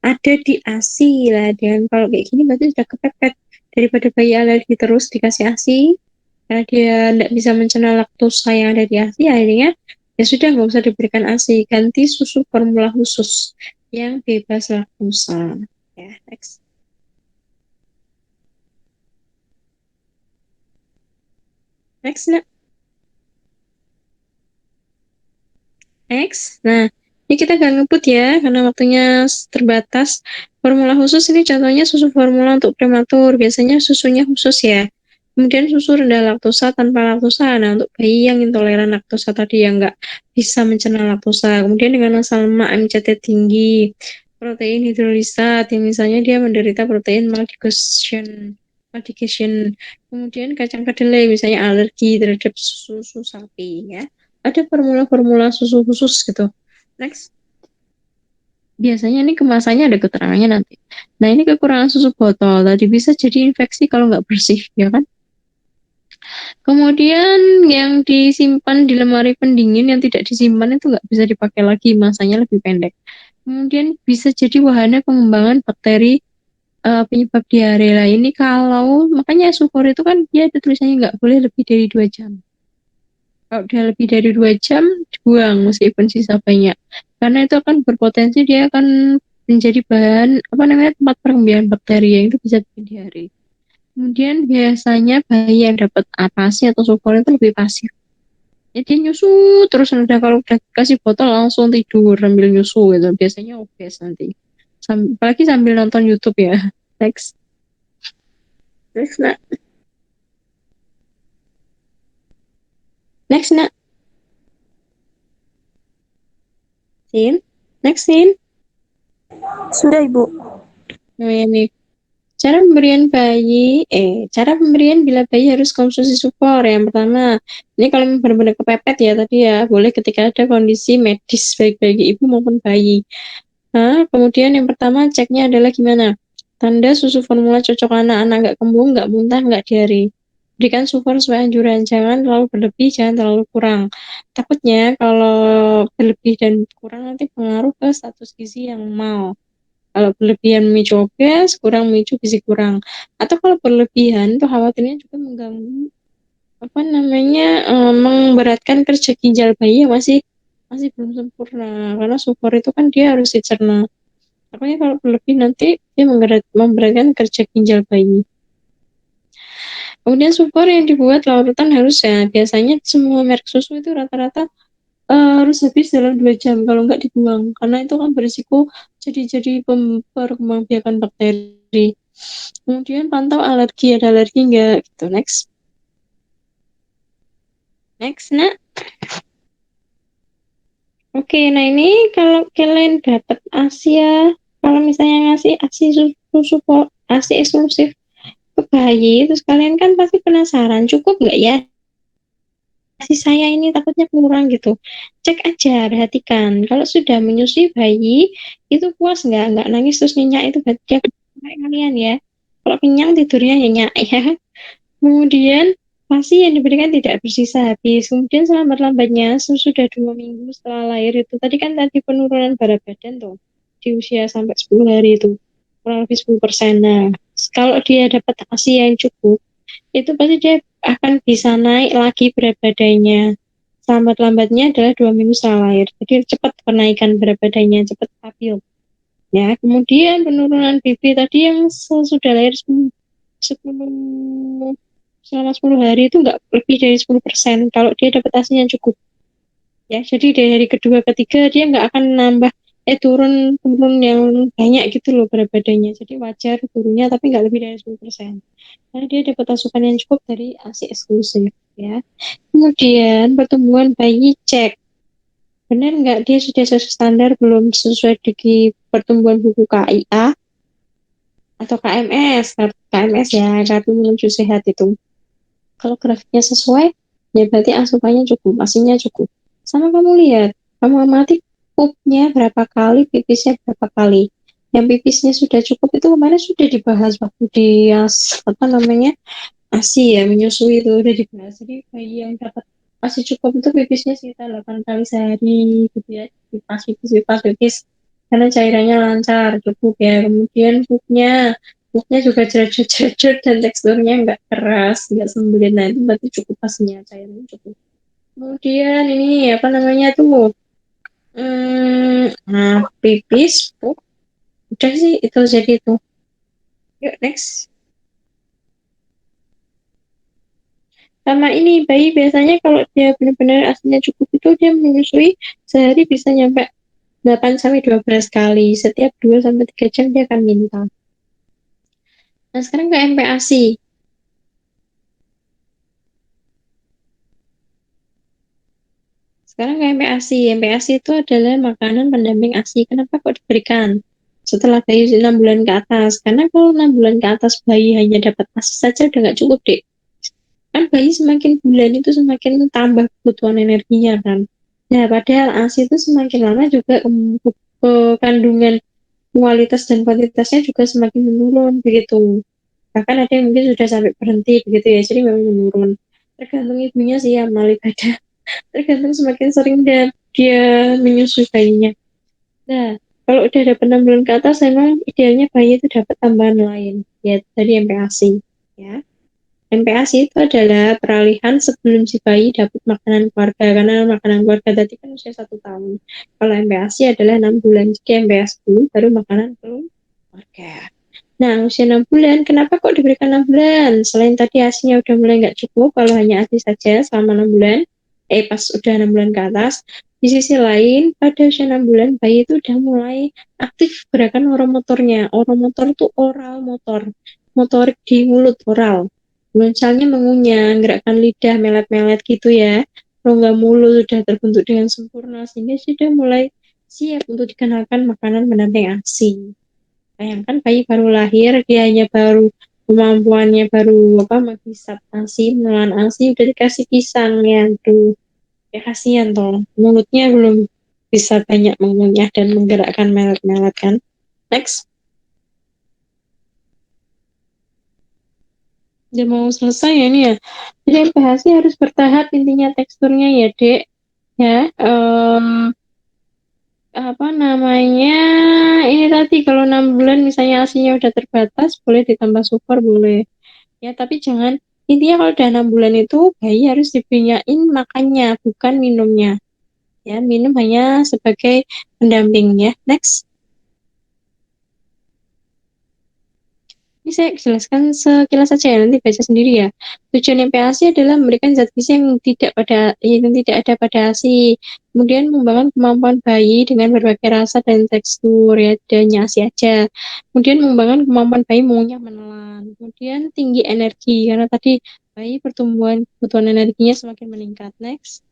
ada di ASI lah. Dan kalau kayak gini berarti sudah kepepet daripada bayi alergi terus dikasih ASI. Karena dia nggak bisa mencerna laktosa yang ada di ASI, akhirnya ya sudah nggak usah diberikan ASI. Ganti susu formula khusus yang bebas laktosa. Ya, next. Next, nak. Next. Nah, ini kita gak ngebut ya, karena waktunya terbatas. Formula khusus ini contohnya susu formula untuk prematur. Biasanya susunya khusus ya. Kemudian susu rendah laktosa tanpa laktosa. Nah, untuk bayi yang intoleran laktosa tadi yang nggak bisa mencerna laktosa. Kemudian dengan asam lemak MCT tinggi. Protein hidrolisat, yang misalnya dia menderita protein maldiction. Maldiction. Kemudian kacang kedelai, misalnya alergi terhadap susu sapi ya. Ada formula-formula susu khusus gitu. Next, biasanya ini kemasannya ada keterangannya nanti. Nah ini kekurangan susu botol tadi bisa jadi infeksi kalau nggak bersih, ya kan? Kemudian yang disimpan di lemari pendingin yang tidak disimpan itu nggak bisa dipakai lagi, masanya lebih pendek. Kemudian bisa jadi wahana pengembangan bakteri penyebab diare lah ini kalau makanya sufor itu kan dia ada tulisannya nggak boleh lebih dari 2 jam. Kalau udah lebih dari 2 jam dibuang meskipun sisa banyak. Karena itu akan berpotensi dia akan menjadi bahan apa namanya tempat perkembangan bakteri yang itu bisa bikin diare. Kemudian biasanya bayi yang dapat APASI atau sulfur itu lebih pasif. Jadi nyusu terus udah kalau udah kasih botol langsung tidur sambil nyusu gitu. Biasanya obes nanti. Apalagi sambil nonton YouTube ya. Next, next nak, next nak, sin, next sin. Sudah, Ibu. Oh, ya nih. Cara pemberian bila bayi harus konsumsi sufor. Yang pertama, ini kalau benar-benar kepepet ya tadi ya, boleh ketika ada kondisi medis baik bagi ibu maupun bayi. Nah, kemudian yang pertama ceknya adalah gimana? Tanda susu formula cocok anak-anak nggak kembung, nggak muntah, nggak diare. Berikan sufor sesuai anjuran, jangan terlalu berlebih, jangan terlalu kurang. Takutnya kalau berlebih dan kurang nanti pengaruh ke status gizi yang mau. Kalau berlebihan memicu obes, kurang memicu gizi kurang. Atau kalau berlebihan itu khawatirnya juga mengganggu apa namanya memberatkan kerja ginjal bayi yang masih masih belum sempurna karena sumber itu kan dia harus dicerna. Makanya kalau berlebih nanti dia memberatkan kerja ginjal bayi. Kemudian sumber yang dibuat larutan harus ya biasanya semua merek susu itu rata-rata harus habis dalam 2 jam kalau nggak dibuang karena itu kan berisiko jadi perkembangbiakan bakteri. Kemudian pantau alergi, ada alergi nggak gitu. Next nak. Oke, nah ini kalau kalian dapat Asia, kalau misalnya ngasih ASI susu ASI eksklusif ke bayi, terus kalian kan pasti penasaran, cukup nggak ya ASI saya ini takutnya kurang gitu. Cek aja, perhatikan. Kalau sudah menyusui bayi, itu puas nggak nangis terus nyenyak itu berarti dia kayak kalian ya. Kalau kenyang tidurnya nyenyak ya. Kemudian pasti yang diberikan tidak bersisa habis. Kemudian selambat-lambatnya sudah 2 minggu setelah lahir itu. Tadi kan tadi penurunan berat badan tuh di usia sampai 10 hari itu kurang lebih 10%. Nah, kalau dia dapat ASI yang cukup, itu pasti dia akan bisa naik lagi berat badannya. Lambat-lambatnya adalah 2 minggu setelah lahir. Jadi cepat kenaikan berat badannya, cepat stabil. Ya, kemudian penurunan BB tadi yang sudah lahir 10 selama 10 hari itu nggak lebih dari 10% kalau dia dapat ASI yang cukup. Ya, jadi dari hari kedua ketiga dia nggak akan nambah turun turun yang banyak gitu loh berat badannya. Jadi wajar turunnya tapi nggak lebih dari 10%. Karena dia dapat asupan yang cukup dari ASI eksklusif ya. Kemudian pertumbuhan bayi cek. Benar nggak dia sudah sesuai standar belum sesuai dengan pertumbuhan buku KIA atau KMS, KMS ya, kartu menuju sehat itu. Kalau grafiknya sesuai, ya berarti asupannya cukup, asinya cukup. Sama kamu lihat, kamu amati pupnya berapa kali, pipisnya berapa kali. Yang pipisnya sudah cukup itu kemarin sudah dibahas waktu di apa namanya ASI ya, menyusui itu udah dibahas. Jadi bayi yang dapat ASI cukup itu pipisnya sekitar 8 kali sehari gitu ya. Pipas, karena cairannya lancar, cukup ya. Kemudian pupnya juga jerat-jerat dan teksturnya nggak keras, nggak semburin. Nah, itu berarti cukup pastinya, cairannya cukup. Kemudian ini apa namanya tuh? Pipis, pup. Udah sih, itu jadi itu. Yuk, next. Sama ini bayi biasanya kalau dia benar-benar aslinya cukup itu dia menyusui sehari bisa nyampe 8 sampai 12 kali. Setiap 2 sampai 3 jam dia akan minta. Nah, sekarang ke MPASI. Sekarang ke MPASI. MPASI itu adalah makanan pendamping ASI. Kenapa kok diberikan setelah bayi 6 bulan ke atas? Karena kalau 6 bulan ke atas bayi hanya dapat ASI saja udah nggak cukup, Dek. Kan bayi semakin bulan itu semakin tambah kebutuhan energinya kan. Nah, padahal ASI itu semakin lama juga kandungan kualitas dan kuantitasnya juga semakin menurun begitu. Bahkan ada yang mungkin sudah sampai berhenti begitu ya, jadi memang menurun. Tergantung ibunya sih ya, mal ibadah. Tergantung semakin sering dia menyusui bayinya. Nah, kalau udah dapat 6 bulan ke atas, memang idealnya bayi itu dapat tambahan lain, ya dari MPASI. Ya. MPASI itu adalah peralihan sebelum si bayi dapat makanan keluarga, karena makanan keluarga tadi kan usia 1 tahun. Kalau MPASI adalah 6 bulan. Jika MPASI dulu baru makanan keluarga. Nah, usia 6 bulan, kenapa kok diberikan 6 bulan? Selain tadi ASINya udah mulai nggak cukup, kalau hanya ASI saja selama 6 bulan, pas udah 6 bulan ke atas, di sisi lain, pada usia 6 bulan, bayi itu udah mulai aktif gerakan oromotornya. Oromotor itu oral motor, motorik di mulut, oral. Misalnya mengunyah, gerakan lidah, melet-melet gitu ya. Rongga mulut sudah terbentuk dengan sempurna, sehingga sudah mulai siap untuk dikenalkan makanan pendamping ASI. Bayangkan bayi baru lahir, dia hanya baru kemampuannya baru menghisap ASI, menelan ASI, udah dikasih pisang ya, tuh. Ya kasihan toh, mulutnya belum bisa banyak mengunyah dan menggerakkan melet-melet kan. Next, udah mau selesai ya ini ya. Jadi MPHC harus bertahap intinya teksturnya ya dek. Ya, apa namanya, ini tadi kalau 6 bulan misalnya ASINya udah terbatas, boleh ditambah super boleh. Ya, tapi jangan, intinya kalau udah 6 bulan itu bayi harus dibinyain makannya, bukan minumnya. Ya, minum hanya sebagai pendamping ya. Next. Ini saya jelaskan sekilas saja ya, nanti baca sendiri ya. Tujuan MPASI adalah memberikan zat gizi yang tidak ada pada ASI. Kemudian mengembangkan kemampuan bayi dengan berbagai rasa dan tekstur ya, dan ASI aja. Kemudian mengembangkan kemampuan bayi mengunyah menelan. Kemudian tinggi energi, karena tadi bayi pertumbuhan kebutuhan energinya semakin meningkat. Next.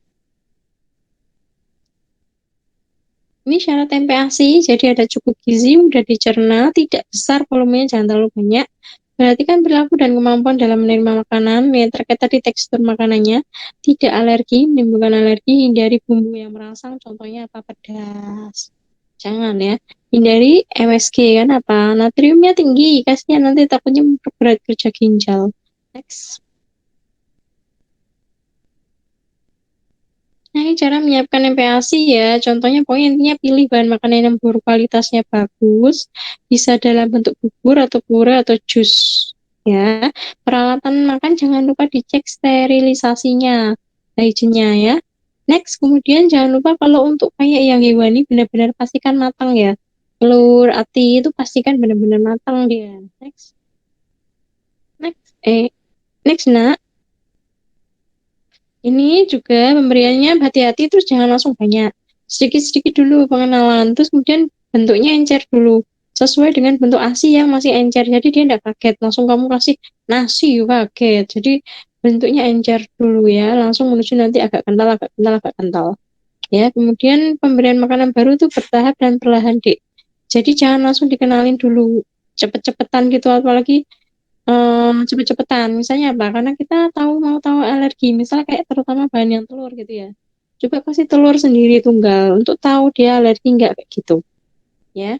Ini syarat MPASI, jadi ada cukup gizi, mudah dicerna, tidak besar volumenya, jangan terlalu banyak. Perhatikan perilaku dan kemampuan dalam menerima makanan, ya terkait tadi tekstur makanannya, tidak alergi, menimbulkan alergi, hindari bumbu yang merangsang, contohnya apa, pedas. Jangan ya, hindari MSG kan apa, natriumnya tinggi, kasihan nanti takutnya memperberat kerja ginjal. Next. Nah, ini cara menyiapkan MPASI ya. Contohnya pokoknya intinya pilih bahan makanan yang berkualitasnya bagus, bisa dalam bentuk bubur atau puree atau jus. Ya, peralatan makan jangan lupa dicek sterilisasinya, hygiene-nya ya. Next, kemudian jangan lupa kalau untuk kayak yang hewani benar-benar pastikan matang ya. Telur, ati itu pastikan benar-benar matang dia. Next, next, next nak. Ini juga pemberiannya hati-hati, terus jangan langsung banyak. Sedikit-sedikit dulu pengenalan, terus kemudian bentuknya encer dulu. Sesuai dengan bentuk ASI yang masih encer, jadi dia tidak kaget. Langsung kamu kasih nasi, kaget. Jadi bentuknya encer dulu ya, langsung menuju nanti agak kental, agak kental, agak kental. Ya, kemudian pemberian makanan baru itu bertahap dan perlahan, Dek. Jadi jangan langsung dikenalin dulu cepet-cepetan gitu, apalagi cepet-cepetan. Misalnya apa? Karena kita mau tahu alergi, misalnya kayak terutama bahan yang telur gitu ya. Coba kasih telur sendiri tunggal untuk tahu dia alergi nggak kayak gitu, ya.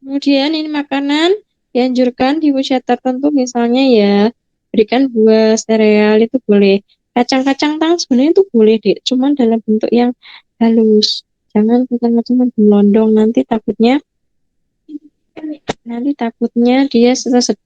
Kemudian ini makanan dianjurkan di usia tertentu, misalnya ya berikan buah, sereal itu boleh. Kacang-kacang tangan sebenarnya itu boleh deh, cuman dalam bentuk yang halus. Jangan kacang-kacangan gelondong, nanti takutnya dia stres.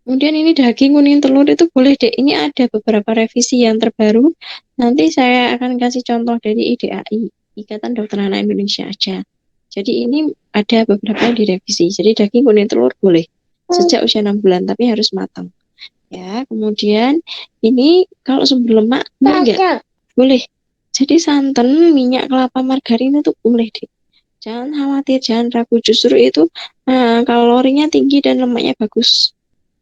Kemudian ini daging kuning telur itu boleh deh. Ini ada beberapa revisi yang terbaru. Nanti saya akan kasih contoh dari IDAI, Ikatan Dokter Anak Indonesia aja. Jadi ini ada beberapa yang direvisi. Jadi daging kuning telur boleh sejak usia 6 bulan, tapi harus matang. Ya, kemudian ini kalau sumber lemak enggak boleh. Jadi santan, minyak kelapa, margarin itu boleh deh. Jangan khawatir, jangan ragu. Justru itu kalorinya tinggi dan lemaknya bagus.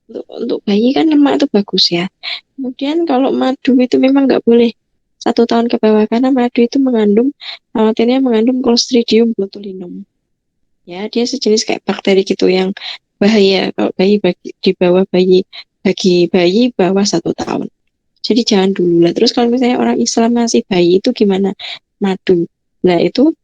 Untuk bayi kan lemak itu bagus ya. Kemudian kalau madu itu memang nggak boleh 1 tahun ke bawah, karena madu itu khawatirnya mengandung Clostridium botulinum. Ya, dia sejenis kayak bakteri gitu yang bahaya kalau bayi di bawah bagi bayi bawah 1 tahun. Jadi jangan dulu lah. Terus kalau misalnya orang Islam masih bayi itu gimana? Madu. Nah itu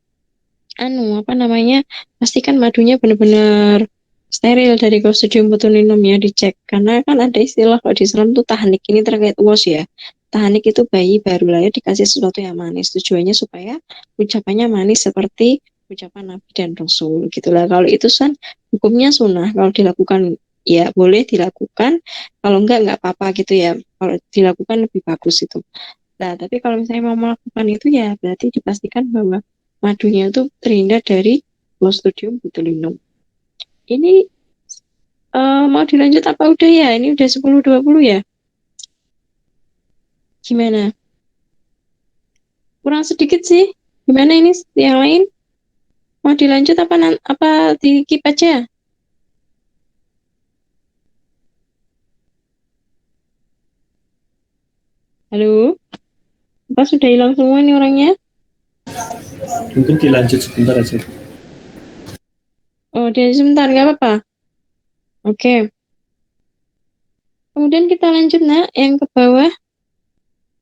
apa namanya? Pastikan madunya benar-benar steril dari Clostridium botulinum ya dicek. Karena kan ada istilah kalau di Islam tuh tahnik ini terkait uos ya. Tahnik itu bayi baru lahir dikasih sesuatu yang manis. Tujuannya supaya ucapannya manis seperti ucapan Nabi dan Rasul gitulah. Kalau itu kan hukumnya sunnah. Kalau dilakukan ya boleh dilakukan. Kalau enggak apa-apa gitu ya. Kalau dilakukan lebih bagus itu. Nah, tapi kalau misalnya mau melakukan itu ya berarti dipastikan bahwa madunya itu terhindar dari Clostridium botulinum. Ini mau dilanjut apa udah ya? Ini udah 10:20 ya? Gimana? Kurang sedikit sih. Gimana ini yang lain? Mau dilanjut apa di keep aja? Halo? Apa sudah hilang semua nih orangnya? Mungkin dilanjut sebentar aja. Oh, dia sebentar, nggak apa-apa. Oke. Kemudian kita lanjut, nak, yang ke bawah.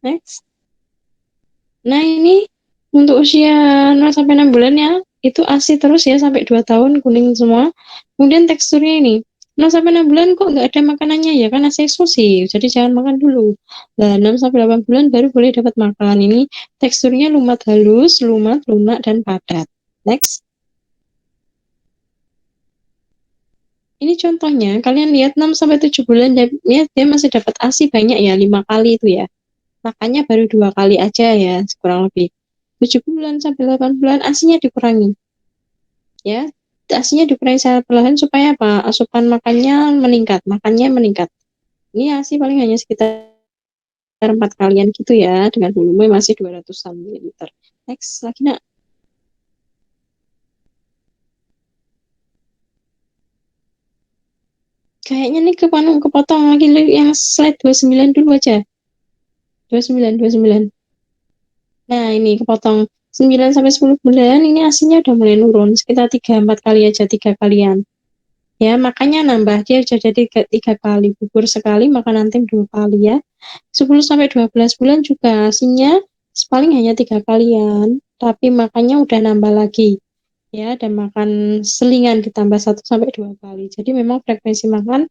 Next. Nah, ini untuk usia 0 sampai 6 bulan ya, itu ASI terus ya sampai 2 tahun kuning semua. Kemudian teksturnya ini 0 sampai 6 bulan kok nggak ada makanannya ya kan ASI eksklusif. Jadi jangan makan dulu. Nah, 6 sampai 8 bulan baru boleh dapat makan. Ini teksturnya lumat halus, lumat, lunak dan padat. Next. Ini contohnya, kalian lihat 6 sampai 7 bulan dia masih dapat ASI banyak ya, 5 kali itu ya. Makanya baru 2 kali aja ya, kurang lebih. 7 bulan sampai 8 bulan asinya dikurangi. Ya, asinya dikurangi secara perlahan supaya apa? Asupan makannya meningkat. Ini asi paling hanya sekitar 4 kalian gitu ya, dengan volume masih 200 ml. Next, lagi nak. Kayaknya nih kepotong lagi yang slide 29 dulu aja. 29, 29. Nah, ini kepotong 9 sampai 10 bulan, ini asinya udah mulai nurun, sekitar 3-4 kali aja, 3 kalian. Ya, makanya nambah dia jadi 3 kali, bubur sekali, makan nanti 2 kali ya. 10 sampai 12 bulan juga asinya paling hanya 3 kalian, tapi makannya udah nambah lagi. Ya, dan makan selingan ditambah 1 sampai 2 kali. Jadi memang frekuensi makan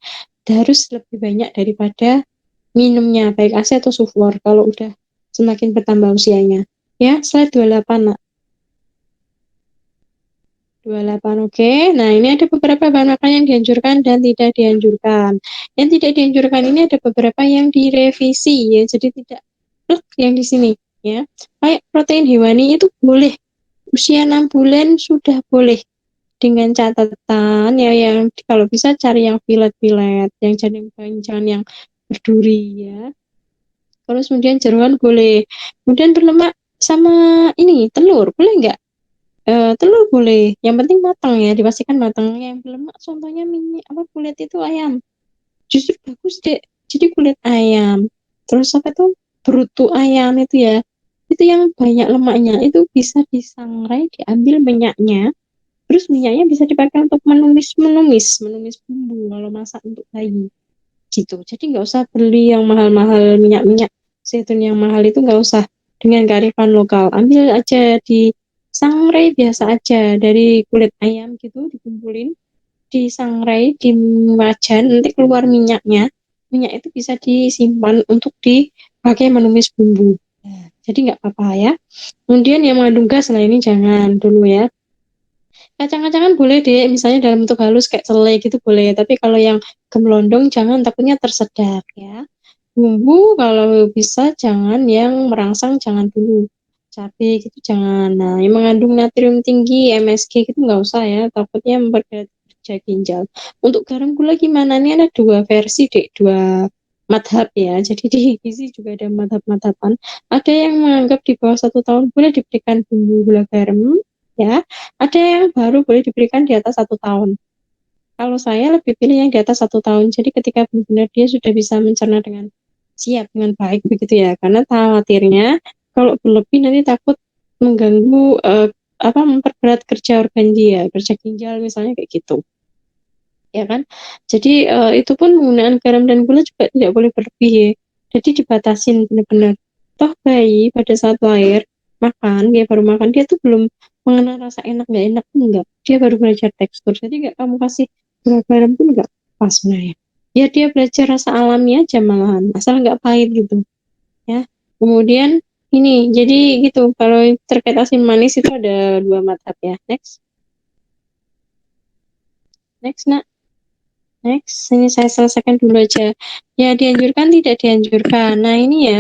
harus lebih banyak daripada minumnya, baik ASI atau sufor kalau udah semakin bertambah usianya. Ya, slide 28, nak. 28, oke. Nah, ini ada beberapa bahan makan yang dianjurkan dan tidak dianjurkan. Yang tidak dianjurkan ini ada beberapa yang direvisi ya, jadi tidak yang di sini ya. Kayak protein hewani itu boleh usia 6 bulan sudah boleh dengan catatan ya yang kalau bisa cari yang filet-filet, yang jangan yang berduri ya. Terus kemudian jeroan boleh. Kemudian berlemak sama ini telur boleh nggak? Telur boleh, yang penting matang ya, dipastikan matang. Yang berlemak contohnya apa kulit itu ayam. Justru bagus deh. Jadi kulit ayam. Terus apa tuh? Brutu ayam itu ya. Itu yang banyak lemaknya itu bisa disangrai, diambil minyaknya. Terus minyaknya bisa dipakai untuk menumis bumbu kalau masak untuk bayi gitu. Jadi nggak usah beli yang mahal-mahal minyak zaitun yang mahal itu nggak usah dengan kearifan lokal. Ambil aja di sangrai biasa aja dari kulit ayam gitu dikumpulin, disangrai di wajan nanti keluar minyaknya. Minyak itu bisa disimpan untuk dipakai menumis bumbu. Jadi nggak apa-apa ya. Kemudian yang mengandung gas lah ini jangan dulu ya. Kacang-kacangan boleh deh, misalnya dalam bentuk halus kayak selai gitu boleh. Tapi kalau yang gemlondong jangan, takutnya tersedak ya. Bumbu kalau bisa jangan yang merangsang, jangan dulu. Cabai gitu jangan. Nah, yang mengandung natrium tinggi, MSG gitu nggak usah ya, takutnya memperberat kerja ginjal. Untuk garam gula gimana? Ini ada 2 versi deh, 2 madhab ya. Jadi di gizi juga ada madhab-madhaban. Ada yang menganggap di bawah 1 tahun boleh diberikan bumbu gula garam, ya. Ada yang baru boleh diberikan di atas 1 tahun. Kalau saya lebih pilih yang di atas 1 tahun. Jadi ketika benar-benar dia sudah bisa mencerna dengan siap, dengan baik begitu ya. Karena khawatirnya kalau berlebih nanti takut mengganggu memperberat kerja organ dia, kerja ginjal misalnya kayak gitu. Ya kan? Jadi itu pun penggunaan garam dan gula juga tidak boleh berlebih ya. Jadi dibatasin benar-benar. Toh bayi pada saat lahir makan, dia baru makan, dia tuh belum mengenal rasa enak nggak enak pun enggak. Dia baru belajar tekstur. Jadi nggak kamu kasih gula garam pun nggak pas sebenarnya. Ya dia belajar rasa alami aja malahan, asal nggak pahit gitu. Ya. Kemudian ini, jadi gitu. Kalau terkait asin manis itu ada 2 mazhab ya. Next, nak. Next, ini saya selesaikan dulu aja. Ya, dianjurkan, tidak dianjurkan. Nah, ini ya,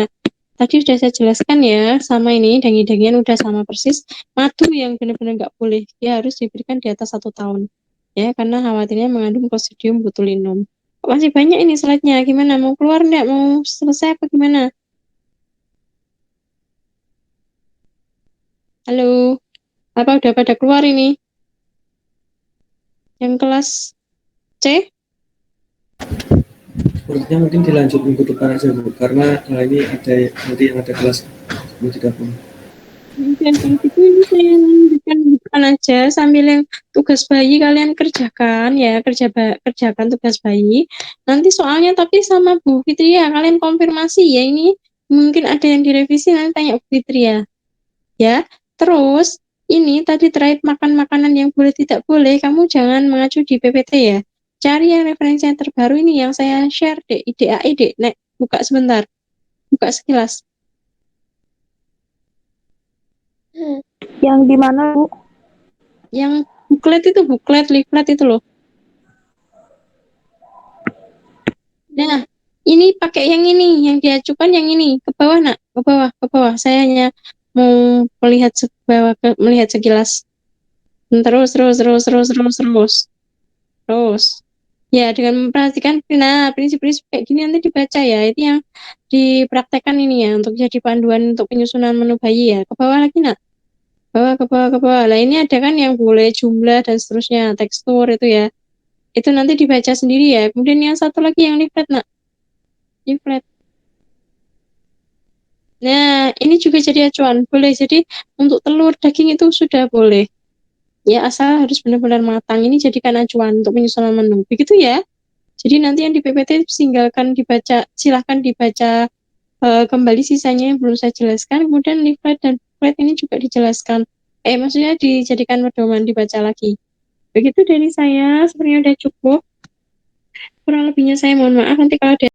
tadi sudah saya jelaskan ya, sama ini, daging-dagingan udah sama persis. Madu yang benar-benar nggak boleh, dia harus diberikan di atas 1 tahun. Ya, karena khawatirnya mengandung Clostridium botulinum. Kok masih banyak ini slide-nya, gimana? Mau keluar nggak? Mau selesai apa gimana? Halo, apa udah pada keluar ini? Yang kelas C? Sepertinya mungkin dilanjut minggu depan aja Bu, karena ini ada nanti yang ada kelas 30. Dan kalau gitu ini saya lanjutkan bukan aja sambil yang tugas bayi kalian kerjakan ya, kerjakan tugas bayi. Nanti soalnya tapi sama Bu Fitri ya, kalian konfirmasi ya, ini mungkin ada yang direvisi, nanti tanya Bu Fitri ya. Ya, terus ini tadi terkait makan makanan yang boleh tidak boleh, kamu jangan mengacu di PPT ya. Cari yang referensi yang terbaru ini yang saya share deh, IDAI deh. Nek, buka sebentar. Buka sekilas. Yang di mana, Bu? Yang buklet, leaflet itu loh. Nah, ini pakai yang ini, yang diajukan yang ini. Ke bawah, nak. Ke bawah, ke bawah. Saya hanya mau melihat melihat sekilas. Terus, terus, terus, terus, terus, terus. Terus. Ya, dengan memperhatikan, nah, prinsip-prinsip kayak gini nanti dibaca ya. Itu yang dipraktekkan ini ya, untuk jadi panduan untuk penyusunan menu bayi ya. Ke bawah lagi, nak. Bawah, ke bawah, ke bawah. Nah, ini ada kan yang boleh jumlah dan seterusnya, tekstur itu ya. Itu nanti dibaca sendiri ya. Kemudian yang satu lagi yang leaflet, nak. Leaflet. Nah, ini juga jadi acuan. Boleh. Jadi, untuk telur, daging itu sudah boleh. Ya, asal harus benar-benar matang. Ini jadikan acuan untuk penyusunan menu. Begitu ya. Jadi nanti yang di PPT tinggalkan dibaca, silahkan dibaca kembali sisanya yang belum saya jelaskan. Kemudian leaflet dan booklet ini juga dijelaskan. Maksudnya dijadikan pedoman, dibaca lagi. Begitu dari saya, sebenarnya udah cukup. Kurang lebihnya saya mohon maaf. Nanti kalau ada